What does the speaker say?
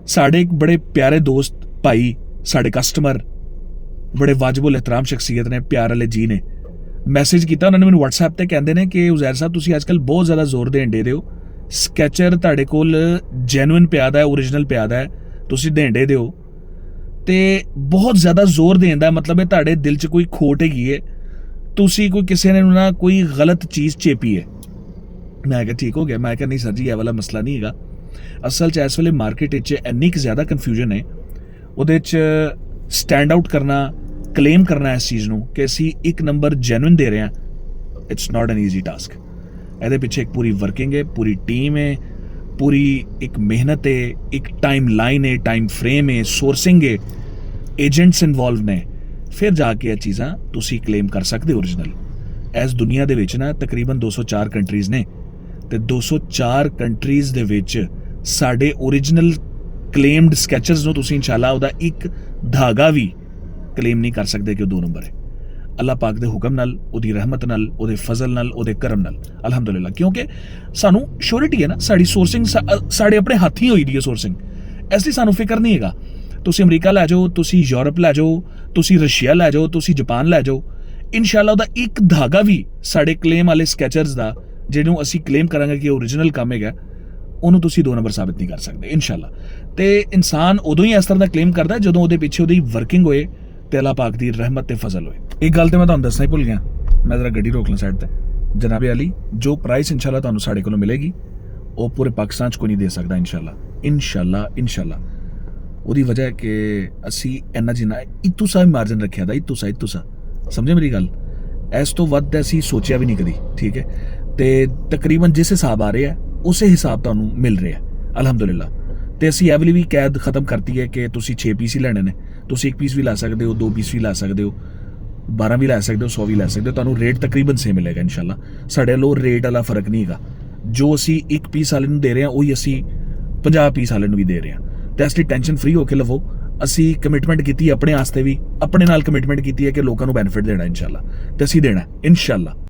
ਸਾਡੇ ਇੱਕ ਬੜੇ ਪਿਆਰੇ ਦੋਸਤ ਭਾਈ, ਸਾਡੇ ਕਸਟਮਰ, ਬੜੇ ਵਾਜਬੁਲ ਇਤਰਾਮ ਸ਼ਖਸੀਅਤ ਨੇ, ਪਿਆਰ ਵਾਲੇ ਜੀ ਨੇ, ਮੈਸੇਜ ਕੀਤਾ। ਉਹਨਾਂ ਨੇ ਮੈਨੂੰ WhatsApp ਤੇ ਕਹਿੰਦੇ ਨੇ ਕਿ ਉਜ਼ੈਰ ਸਾਹਿਬ ਤੁਸੀਂ ਅੱਜ ਕੱਲ੍ਹ ਬਹੁਤ ਜ਼ਿਆਦਾ ਜ਼ੋਰ ਦੇਣ ਡੇ ਦਿਓ, ਸਕੈਚਰ ਤੁਹਾਡੇ ਕੋਲ ਜੈਨੂਇਨ ਪਿਆ ਦਾ ਹੈ, ਓਰੀਜਨਲ ਪਿਆ ਦਾ ਹੈ, ਤੁਸੀਂ ਦੇਣ ਡੇ ਦਿਓ ਤੇ ਬਹੁਤ ਜ਼ਿਆਦਾ ਜ਼ੋਰ ਦੇਣ ਦਾ ਮਤਲਬ ਹੈ ਤੁਹਾਡੇ ਦਿਲ 'ਚ ਕੋਈ ਖੋਟ ਹੈਗੀ ਹੈ, ਤੁਸੀਂ ਕੋਈ ਕਿਸੇ ਨੇ ਨਾ ਕੋਈ ਗਲਤ ਚੀਜ਼ ਚੇਪੀ ਹੈ। ਮੈਂ ਕਿਹਾ ਠੀਕ ਹੋ ਗਿਆ। ਮੈਂ ਕਿਹਾ ਨਹੀਂ ਸਰ ਜੀ, ਇਹ ਵਾਲਾ ਮਸਲਾ ਨਹੀਂ ਹੈਗਾ। ਅਸਲ 'ਚ ਇਸ ਵੇਲੇ ਮਾਰਕੀਟ ਵਿੱਚ ਇੰਨੀ ਕੁ ਜ਼ਿਆਦਾ ਕਨਫਿਊਜ਼ਨ ਹੈ, ਉਹਦੇ 'ਚ ਸਟੈਂਡ ਆਊਟ ਕਰਨਾ, ਕਲੇਮ ਕਰਨਾ ਇਸ ਚੀਜ਼ ਨੂੰ ਕਿ ਅਸੀਂ ਇੱਕ ਨੰਬਰ ਜੈਨੂਇਨ ਦੇ ਰਹੇ ਹਾਂ, it's not N easy task. ਇਹਦੇ ਪਿੱਛੇ ਇੱਕ ਪੂਰੀ ਵਰਕਿੰਗ ਹੈ, ਪੂਰੀ ਟੀਮ ਹੈ, ਪੂਰੀ ਇੱਕ ਮਿਹਨਤ ਹੈ, ਇੱਕ ਟਾਈਮ ਲਾਈਨ ਹੈ, ਟਾਈਮ ਫਰੇਮ ਹੈ, ਸੋਰਸਿੰਗ ਹੈ, ਏਜੰਟਸ ਇਨਵੋਲਵ ਨੇ, ਫਿਰ ਜਾ ਕੇ ਇਹ ਚੀਜ਼ਾਂ ਤੁਸੀਂ ਕਲੇਮ ਕਰ ਸਕਦੇ ਓਰੀਜਨਲ। ਇਸ ਦੁਨੀਆ ਦੇ ਵਿੱਚ ਨਾ ਤਕਰੀਬਨ 204 ਕੰਟਰੀਜ਼ ਨੇ ਤੇ 204 ਕੰਟਰੀਜ਼ ਦੇ ਵਿੱਚ ਸਾਡੇ ਓਰੀਜਨਲ ਕਲੇਮਡ ਸਕੈਚਰਸ ਨੂੰ ਤੁਸੀਂ ਇਨਸ਼ਾਅੱਲਾ ਉਹਦਾ ਇੱਕ ਧਾਗਾ ਵੀ ਕਲੇਮ ਨਹੀਂ ਕਰ ਸਕਦੇ ਕਿ ਉਹ 2 ਨੰਬਰ ਹੈ। ਅੱਲਾਹ ਪਾਕ ਦੇ ਹੁਕਮ ਨਾਲ, ਉਹਦੀ ਰਹਿਮਤ ਨਾਲ, ਉਹਦੇ ਫਜ਼ਲ ਨਾਲ, ਉਹਦੇ ਕਰਮ ਨਾਲ ਅਲਹਮਦੁਲਿਲਾ। ਕਿਉਂਕਿ ਸਾਨੂੰ ਸ਼ੋਰਿਟੀ ਹੈ ਨਾ, ਸਾਡੀ ਸੋਰਸਿੰਗ ਸਾਡੇ ਆਪਣੇ ਹੱਥ ਹੀ ਹੋਈ ਦੀ ਹੈ ਸੋਰਸਿੰਗ, ਇਸ ਲਈ ਸਾਨੂੰ ਫਿਕਰ ਨਹੀਂ ਹੈਗਾ। ਤੁਸੀਂ ਅਮਰੀਕਾ ਲੈ ਜਾਓ, ਤੁਸੀਂ ਯੂਰਪ ਲੈ ਜਾਓ, ਤੁਸੀਂ ਰਸ਼ੀਆ ਲੈ ਜਾਓ, ਤੁਸੀਂ ਜਾਪਾਨ ਲੈ ਜਾਓ, ਇਨਸ਼ਾਅੱਲਾ ਉਹਦਾ ਇੱਕ ਧਾਗਾ ਵੀ ਸਾਡੇ ਕਲੇਮ ਵਾਲੇ ਸਕੈਚਰਸ ਦਾ, ਜਿਹਨੂੰ ਅਸੀਂ ਕਲੇਮ ਕਰਾਂਗੇ ਕਿ ਓਰੀਜਨਲ ਕੰਮ ਹੈਗਾ, ਉਹਨੂੰ ਤੁਸੀਂ 2 ਨੰਬਰ ਸਾਬਿਤ ਨਹੀਂ ਕਰ ਸਕਦੇ ਇਨਸ਼ਾਅੱਲਾ। ਤੇ ਇਨਸਾਨ ਉਦੋਂ ਹੀ ਇਸ ਤਰ੍ਹਾਂ ਦਾ ਕਲੇਮ ਕਰਦਾ ਜਦੋਂ ਉਹਦੇ ਪਿੱਛੇ ਉਹਦੀ ਵਰਕਿੰਗ ਹੋਏ ਤੇ ਅੱਲਾਹ ਪਾਕ ਦੀ ਰਹਿਮਤ ਤੇ ਫਜ਼ਲ ਹੋਏ। ਇੱਕ ਗੱਲ ਤੇ ਮੈਂ ਤੁਹਾਨੂੰ ਦੱਸਣਾ ਹੀ ਭੁੱਲ ਗਿਆ, ਮੈਂ ਜ਼ਰਾ ਗੱਡੀ ਰੋਕ ਲਾਂ ਸਾਈਡ ਤੇ। ਜਨਾਬੇ ਅਲੀ, ਜੋ ਪ੍ਰਾਈਸ ਇਨਸ਼ਾਅੱਲਾ ਤੁਹਾਨੂੰ ਸਾਡੇ ਕੋਲੋਂ ਮਿਲੇਗੀ ਉਹ ਪੂਰੇ ਪਾਕਿਸਤਾਨ 'ਚ ਕੋਈ ਨਹੀਂ ਦੇ ਸਕਦਾ ਇਨਸ਼ਾਅੱਲਾ, ਇਨਸ਼ਾਅੱਲਾ, ਇਨਸ਼ਾਅੱਲਾ। ਉਹਦੀ ਵਜ੍ਹਾ ਹੈ ਕਿ ਅਸੀਂ ਇੰਨਾ ਜਿੰਨਾ ਇਤੂਸਾ ਮਾਰਜਨ ਰੱਖਿਆ ਦਾ, ਇਤੂਸਾ ਸਮਝੇ ਮੇਰੀ ਗੱਲ, ਇਸ ਤੋਂ ਵੱਧ ਅਸੀਂ ਸੋਚਿਆ ਵੀ ਨਹੀਂ ਕਦੀ, ਠੀਕ ਹੈ। ਤੇ ਤਕਰੀਬਨ ਜਿਸ ਹਿਸਾਬ ਆ ਰਿਹਾ ਉਸੇ ਹਿਸਾਬ ਤੁਹਾਨੂੰ ਮਿਲ ਰਿਹਾ ਅਲਹਮਦੁਲਿਲਾ। ਤੇ ਅਸੀਂ ਇਹ ਵਾਲੀ ਵੀ ਕੈਦ ਖਤਮ ਕਰਤੀ ਹੈ ਕਿ ਤੁਸੀਂ 6 ਪੀਸ ਹੀ ਲੈਣੇ ਨੇ, ਤੁਸੀਂ 1 ਪੀਸ ਵੀ ਲੈ ਸਕਦੇ ਹੋ, 2 ਪੀਸ ਵੀ ਲੈ ਸਕਦੇ ਹੋ, 12 ਵੀ ਲੈ ਸਕਦੇ ਹੋ, 100 ਵੀ ਲੈ ਸਕਦੇ ਹੋ, ਤੁਹਾਨੂੰ ਰੇਟ ਤਕਰੀਬਨ ਸੇਮ ਮਿਲੇਗਾ ਇਨਸ਼ਾਅੱਲਾ। ਸਾਡੇ ਵੱਲੋਂ ਰੇਟ ਵਾਲਾ ਫਰਕ ਨਹੀਂ ਹੈਗਾ, ਜੋ ਅਸੀਂ 1 ਪੀਸ ਵਾਲੇ ਨੂੰ ਦੇ ਰਹੇ ਹਾਂ ਉਹੀ ਅਸੀਂ 50 ਪੀਸ ਵਾਲੇ ਨੂੰ ਵੀ ਦੇ ਰਹੇ ਹਾਂ। ਤੇ ਇਸ ਲਈ ਟੈਨਸ਼ਨ ਫਰੀ ਹੋ ਕੇ ਲਵੋ। ਅਸੀਂ ਕਮਿਟਮੈਂਟ ਕੀਤੀ ਆਪਣੇ ਵਾਸਤੇ ਵੀ, ਆਪਣੇ ਨਾਲ ਕਮਿਟਮੈਂਟ ਕੀਤੀ ਹੈ ਕਿ ਲੋਕਾਂ ਨੂੰ ਬੈਨੀਫਿਟ ਦੇਣਾ ਇਨਸ਼ਾਅੱਲਾ, ਤੇ ਅਸੀਂ ਦੇਣਾ ਇਨਸ਼ਾਅੱਲਾ।